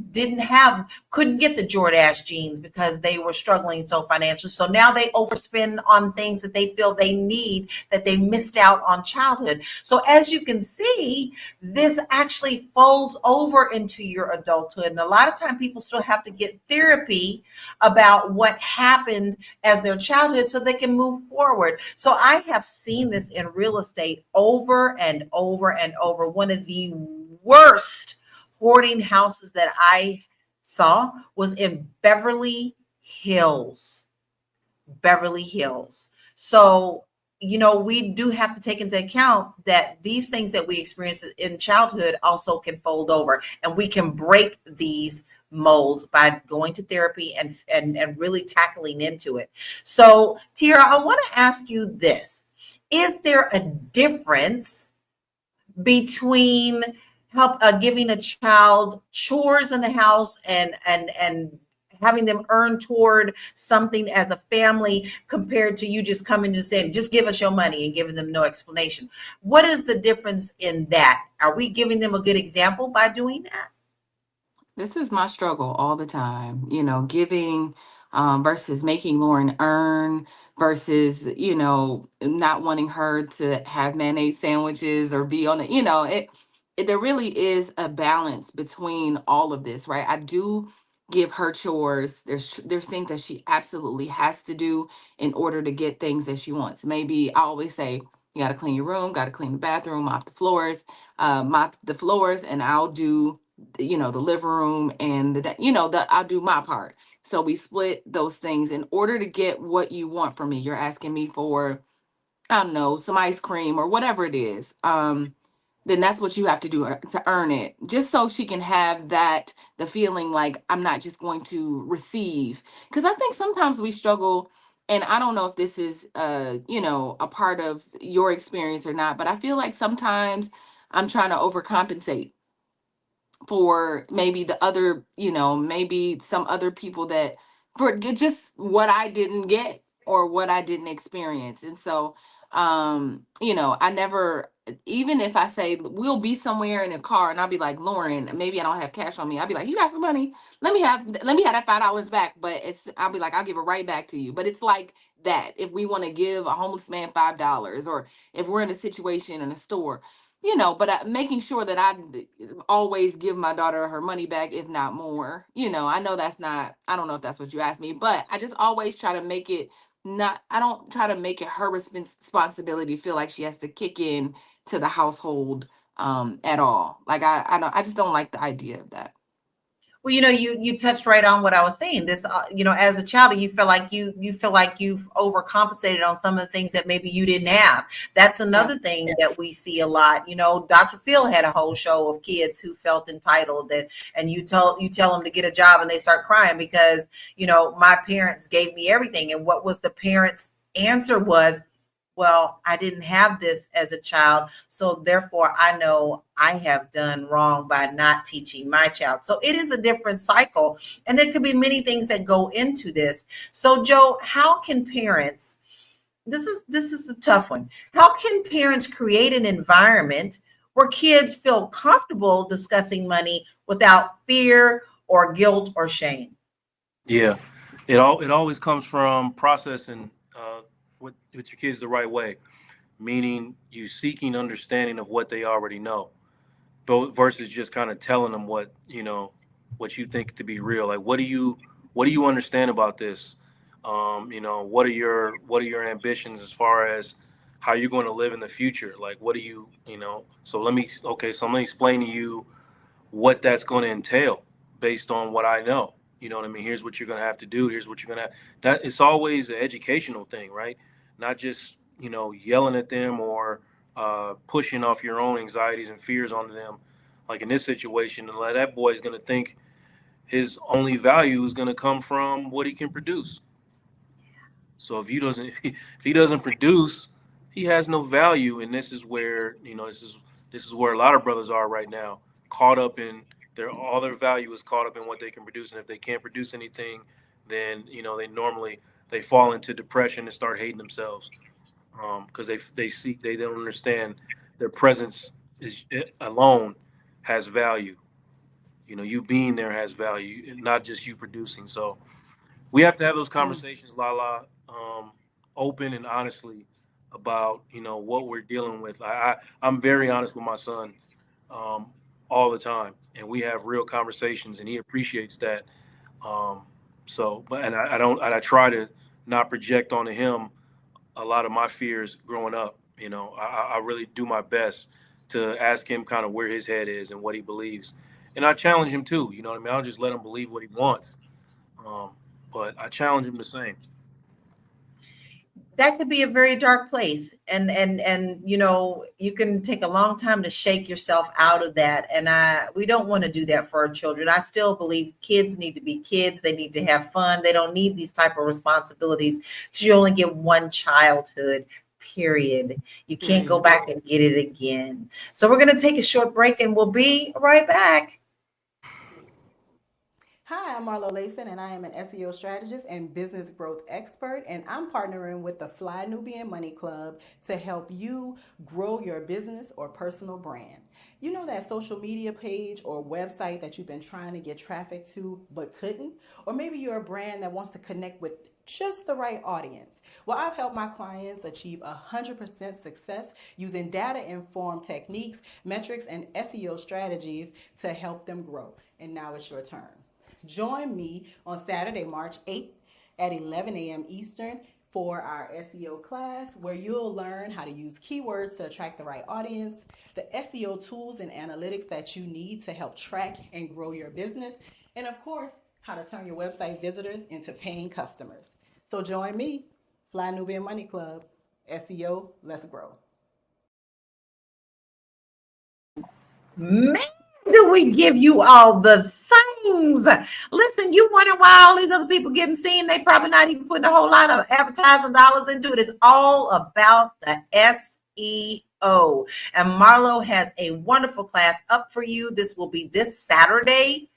couldn't get the Jordache jeans because they were struggling so financially. So now they overspend on things that they feel they need, that they missed out on childhood. So as you can see, this actually folds over into your adulthood. And a lot of time people still have to get therapy about what happened as their childhood so they can move forward. So I have seen this in real estate over and over and over. One of the worst hoarding houses that I saw was in Beverly Hills. Beverly Hills. So, we do have to take into account that these things that we experience in childhood also can fold over, and we can break these molds by going to therapy and really tackling into it. So, Tiara, I want to ask you this. Is there a difference between giving a child chores in the house and having them earn toward something as a family compared to you just coming and saying, just give us your money and giving them no explanation? What is the difference in that? Are we giving them a good example by doing that? This is my struggle all the time, giving versus making Lauren earn versus, not wanting her to have mayonnaise sandwiches or be on there really is a balance between all of this, right? I do give her chores. There's things that she absolutely has to do in order to get things that she wants. Maybe I always say, you got to clean your room, got to clean the bathroom, mop the floors, and I'll do the living room and I'll do my part. So we split those things in order to get what you want from me. You're asking me for, I don't know, some ice cream or whatever it is. Then that's what you have to do to earn it, just so she can have the feeling like I'm not just going to receive. Because I think sometimes we struggle, and I don't know if this is a part of your experience or not, but I feel like sometimes I'm trying to overcompensate for maybe maybe some other people that for just what I didn't get or what I didn't experience. And so, I never, even if I say we'll be somewhere in a car and I'll be like, Lauren, maybe I don't have cash on me. I'll be like, you got some money? Let me have that $5 back. But I'll be like, I'll give it right back to you. But it's like that. If we want to give a homeless man $5, or if we're in a situation in a store, but making sure that I always give my daughter her money back, if not more. I know I don't know if that's what you asked me, but I just always try to make it I don't try to make it her responsibility, feel like she has to kick in to the household at all. Like I just don't like the idea of that. Well, you touched right on what I was saying. This, as a child, you feel like you've overcompensated on some of the things that maybe you didn't have. That's another thing that we see a lot. Dr. Phil had a whole show of kids who felt entitled, and you tell them to get a job and they start crying because, my parents gave me everything. And what was the parents' answer was, well, I didn't have this as a child, so therefore I know I have done wrong by not teaching my child. So it is a different cycle, and there could be many things that go into this. So Joe, how can parents, this is a tough one. How can parents create an environment where kids feel comfortable discussing money without fear or guilt or shame? Yeah, it always comes from processing with your kids the right way, meaning you seeking understanding of what they already know, versus just kind of telling them what you think to be real. Like, what do you understand about this? What are your ambitions as far as how you're going to live in the future? Like, what do you So let me explain to you what that's going to entail based on what I know. You know what I mean? Here's what you're going to have to do. Here's what you're going to that it's always an educational thing, right? Not just, yelling at them or pushing off your own anxieties and fears onto them. Like in this situation, that boy is going to think his only value is going to come from what he can produce. So if he doesn't produce, he has no value. And this is where, this is where a lot of brothers are right now, caught up in all their value is caught up in what they can produce. And if they can't produce anything, then, they normally they fall into depression and start hating themselves because they don't understand their presence alone has value. You know, you being there has value, not just you producing. So we have to have those conversations, Lala, open and honestly about, you know, what we're dealing with. I'm very honest with my son all the time, and we have real conversations, and he appreciates that. Um, I try to not project onto him a lot of my fears growing up. You know, I really do my best to ask him kind of where his head is and what he believes, and I challenge him too. You know what I mean? I don't just let him believe what he wants, but I challenge him the same. That could be a very dark place, and you know, you can take a long time to shake yourself out of that, and we don't want to do that for our children. I still believe kids need to be kids. They need to have fun. They don't need these type of responsibilities, because you only get one childhood, period. You can't go back and get it again. So we're going to take a short break, and we'll be right back. Hi, I'm Marlo Layson, and I am an SEO strategist and business growth expert, and I'm partnering with the Fly Nubian Money Club to help you grow your business or personal brand. You know that social media page or website that you've been trying to get traffic to but couldn't? Or maybe you're a brand that wants to connect with just the right audience. Well, I've helped my clients achieve 100% success using data-informed techniques, metrics, and SEO strategies to help them grow. And now it's your turn. Join me on Saturday, March 8th at 11 a.m. Eastern for our SEO class, where you'll learn how to use keywords to attract the right audience, the SEO tools and analytics that you need to help track and grow your business, and of course, how to turn your website visitors into paying customers. So join me, Fly Nubian Money Club, SEO, let's grow. Man, do we give you all the things? Listen, you wonder why all these other people getting seen? They probably not even putting a whole lot of advertising dollars into it. It's all about the SEO. And Marlo has a wonderful class up for you. This will be this Saturday,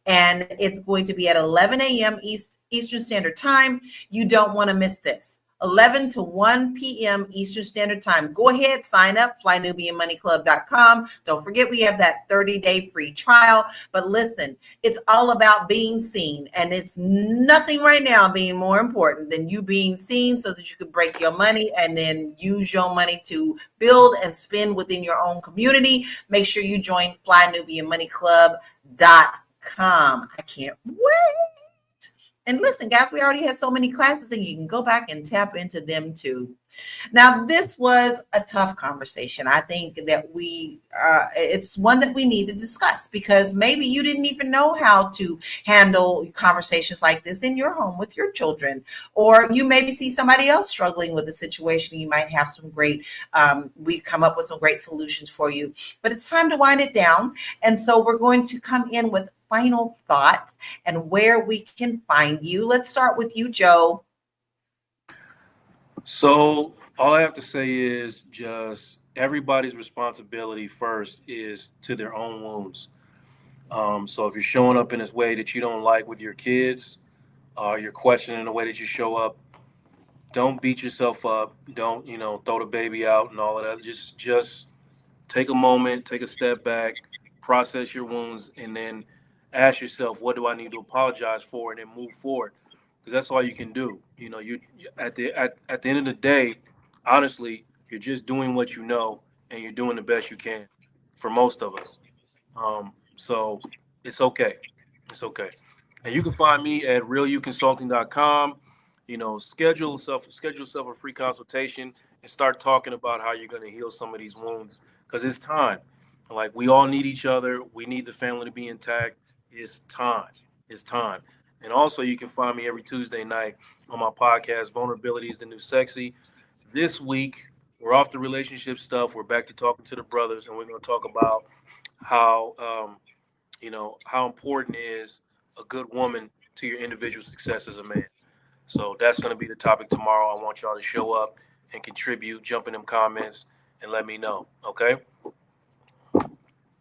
and it's going to be at 11 a.m. Eastern Standard Time. You don't want to miss this. 11 to 1 p.m. Eastern Standard Time. Go ahead, sign up, flynubianmoneyclub.com. Don't forget we have that 30-day free trial. But listen, it's all about being seen. And it's nothing right now being more important than you being seen so that you can break your money and then use your money to build and spend within your own community. Make sure you join flynubianmoneyclub.com. I can't wait. And listen, guys, we already had so many classes, and you can go back and tap into them too. Now, this was a tough conversation. I think that it's one that we need to discuss, because maybe you didn't even know how to handle conversations like this in your home with your children, or you maybe see somebody else struggling with a situation. You might have some great, we come up with some great solutions for you, but it's time to wind it down. And so we're going to come in with final thoughts and where we can find you. Let's start with you, Joe. So all I have to say is just everybody's responsibility first is to their own wounds. So if you're showing up in this way that you don't like with your kids, you're questioning the way that you show up, don't beat yourself up. Don't, throw the baby out and all of that. Just take a moment, take a step back, process your wounds, and then ask yourself, what do I need to apologize for, and then move forward. Because that's all you can do. You at the end of the day, honestly, you're just doing what you know, and you're doing the best you can for most of us. So it's okay. It's okay. And you can find me at realuconsulting.com. Schedule yourself a free consultation and start talking about how you're going to heal some of these wounds, because it's time. Like, we all need each other. We need the family to be intact. It's time. It's time. And also, you can find me every Tuesday night on my podcast, Vulnerability is the New Sexy. This week, we're off the relationship stuff. We're back to talking to the brothers, and we're going to talk about how, how important is a good woman to your individual success as a man. So that's going to be the topic tomorrow. I want y'all to show up and contribute, jump in them comments, and let me know, okay?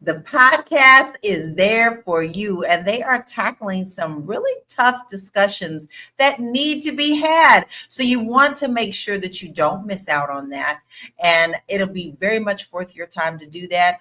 The podcast is there for you, and they are tackling some really tough discussions that need to be had. So you want to make sure that you don't miss out on that, and it'll be very much worth your time to do that.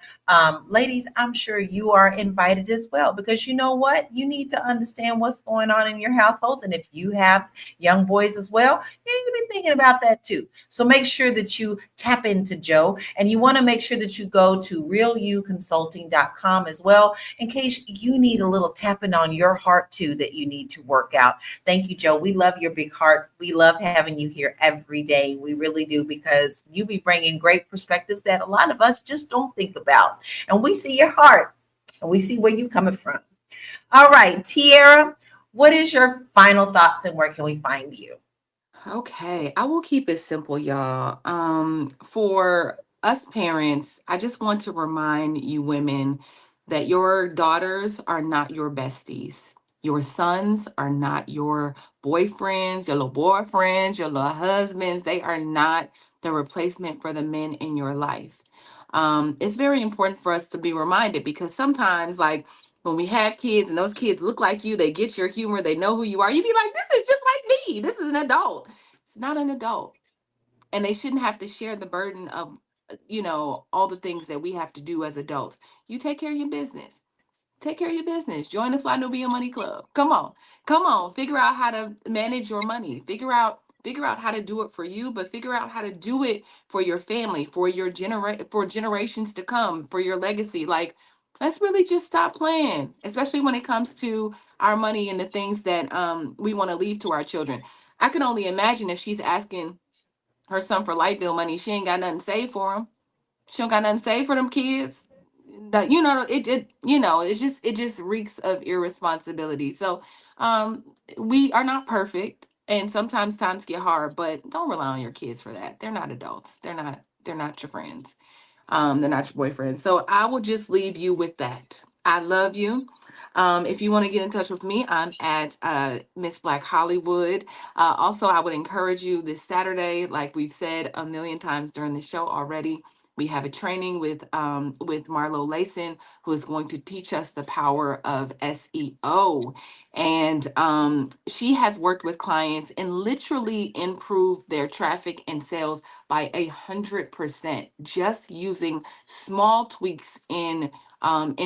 Ladies, I'm sure you are invited as well, because you know what? You need to understand what's going on in your households, and if you have young boys as well, you need to be thinking about that too. So make sure that you tap into Joe, and you want to make sure that you go to realuconsulting.com as well, in case you need a little tapping on your heart too that you need to work out. Thank you, Joe. We love your big heart. We love having you here every day. We really do, because you be bringing great perspectives that a lot of us just don't think about. And we see your heart, and we see where you're coming from. All right, Tiara, what is your final thoughts, and where can we find you? Okay, I will keep it simple, y'all. For us parents, I just want to remind you women that your daughters are not your besties. Your sons are not your boyfriends, your little boyfriends, your little husbands. They are not the replacement for the men in your life. It's very important for us to be reminded, because sometimes, like, when we have kids and those kids look like you, they get your humor, they know who you are, you be like, this is just like me. This is an adult. It's not an adult. And they shouldn't have to share the burden of, all the things that we have to do as adults. You take care of your business. Take care of your business. Join the Fly Nubia Money Club. Come on. Come on. Figure out how to manage your money. Figure out how to do it for you, but figure out how to do it for your family, for your for generations to come, for your legacy. Like, let's really just stop playing, especially when it comes to our money and the things that we want to leave to our children. I can only imagine if she's asking her son for light bill money, she ain't got nothing saved for him. She don't got nothing saved for them kids. That, it just reeks of irresponsibility. So we are not perfect, and sometimes times get hard, but don't rely on your kids for that. They're not adults. They're not your friends. They're not your boyfriend. So I will just leave you with that. I love you. If you want to get in touch with me, I'm at Miss Black Hollywood. Also, I would encourage you this Saturday, like we've said a million times during the show already. We have a training with Marlo Layson, who is going to teach us the power of SEO. And she has worked with clients and literally improved their traffic and sales by 100%, just using small tweaks in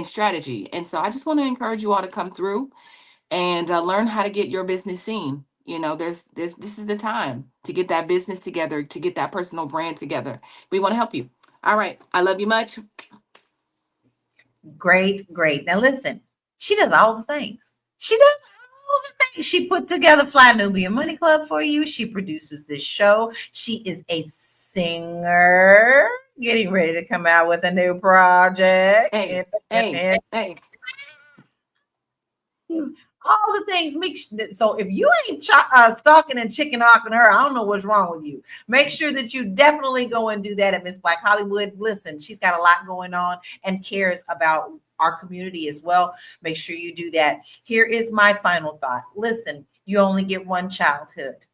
strategy. And so I just want to encourage you all to come through and learn how to get your business seen. This is the time to get that business together, to get that personal brand together. We want to help you. All right. I love you much. Great. Now listen, she does all the things. She does all the things. She put together Fly Nubia Money Club for you. She produces this show. She is a singer, getting ready to come out with a new project. Hey. All the things. So if you ain't stalking and chicken hawking her, I don't know what's wrong with you. Make sure that you definitely go and do that at Miss Black Hollywood. Listen, she's got a lot going on and cares about our community as well. Make sure you do that. Here is my final thought. Listen, you only get one childhood.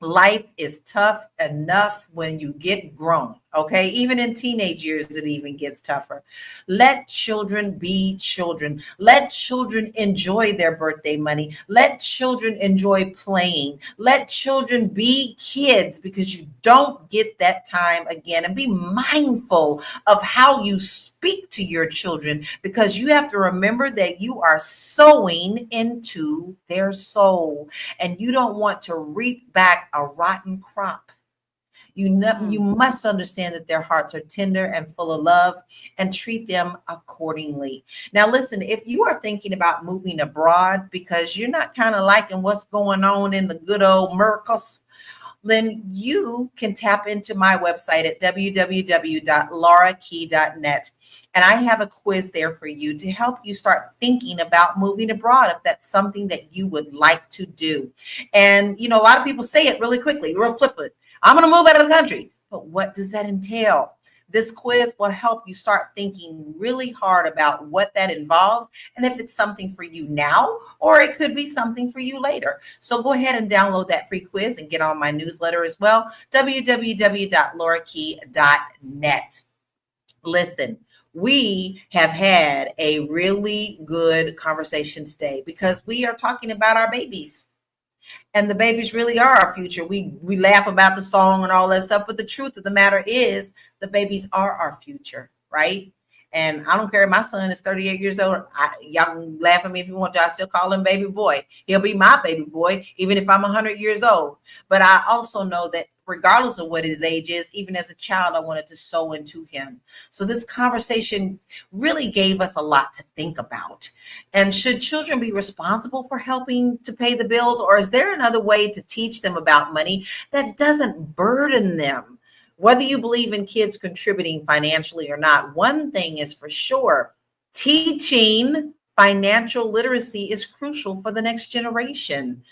Life is tough enough when you get grown, okay? Even in teenage years, it even gets tougher. Let children be children. Let children enjoy their birthday money. Let children enjoy playing. Let children be kids, because you don't get that time again. And be mindful of how you speak to your children, because you have to remember that you are sowing into their soul, and you don't want to reap back a rotten crop. You must understand that their hearts are tender and full of love, and treat them accordingly. Now, listen, if you are thinking about moving abroad because you're not kind of liking what's going on in the good old Mercos, then you can tap into my website at www.laurakey.net. And I have a quiz there for you to help you start thinking about moving abroad, if that's something that you would like to do. And, a lot of people say it really quickly, real flippant. I'm going to move out of the country. But what does that entail? This quiz will help you start thinking really hard about what that involves, and if it's something for you now, or it could be something for you later. So go ahead and download that free quiz and get on my newsletter as well, www.laurakey.net. Listen, we have had a really good conversation today because we are talking about our babies. And the babies really are our future. We laugh about the song and all that stuff, but the truth of the matter is the babies are our future, right? And I don't care. My son is 38 years old. Y'all can laugh at me if you want to. I still call him baby boy. He'll be my baby boy, even if I'm 100 years old. But I also know that regardless of what his age is, even as a child, I wanted to sow into him. So this conversation really gave us a lot to think about. And should children be responsible for helping to pay the bills, or is there another way to teach them about money that doesn't burden them? Whether you believe in kids contributing financially or not, one thing is for sure, teaching financial literacy is crucial for the next generation.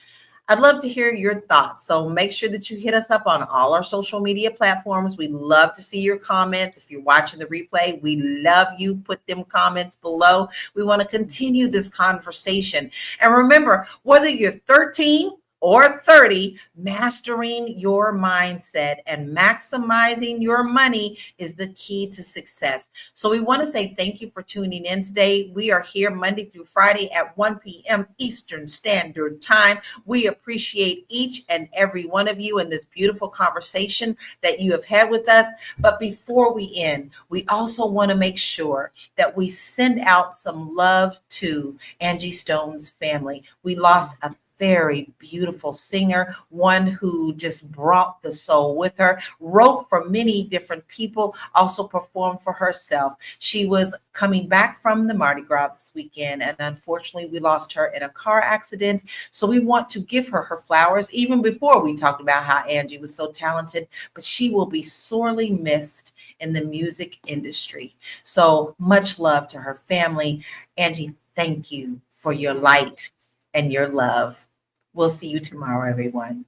I'd love to hear your thoughts. So make sure that you hit us up on all our social media platforms. We love to see your comments. If you're watching the replay, we love you. Put them comments below. We want to continue this conversation. And remember, whether you're 13 or 30, mastering your mindset and maximizing your money is the key to success. So we want to say thank you for tuning in today. We are here Monday through Friday at 1 p.m. Eastern Standard Time. We appreciate each and every one of you in this beautiful conversation that you have had with us. But before we end, we also want to make sure that we send out some love to Angie Stone's family. We lost a very beautiful singer, one who just brought the soul with her, wrote for many different people, also performed for herself. She was coming back from the Mardi Gras this weekend, and unfortunately we lost her in a car accident. So we want to give her her flowers, even before we talked about how Angie was so talented, but she will be sorely missed in the music industry. So much love to her family. Angie, thank you for your light and your love. We'll see you tomorrow, everyone.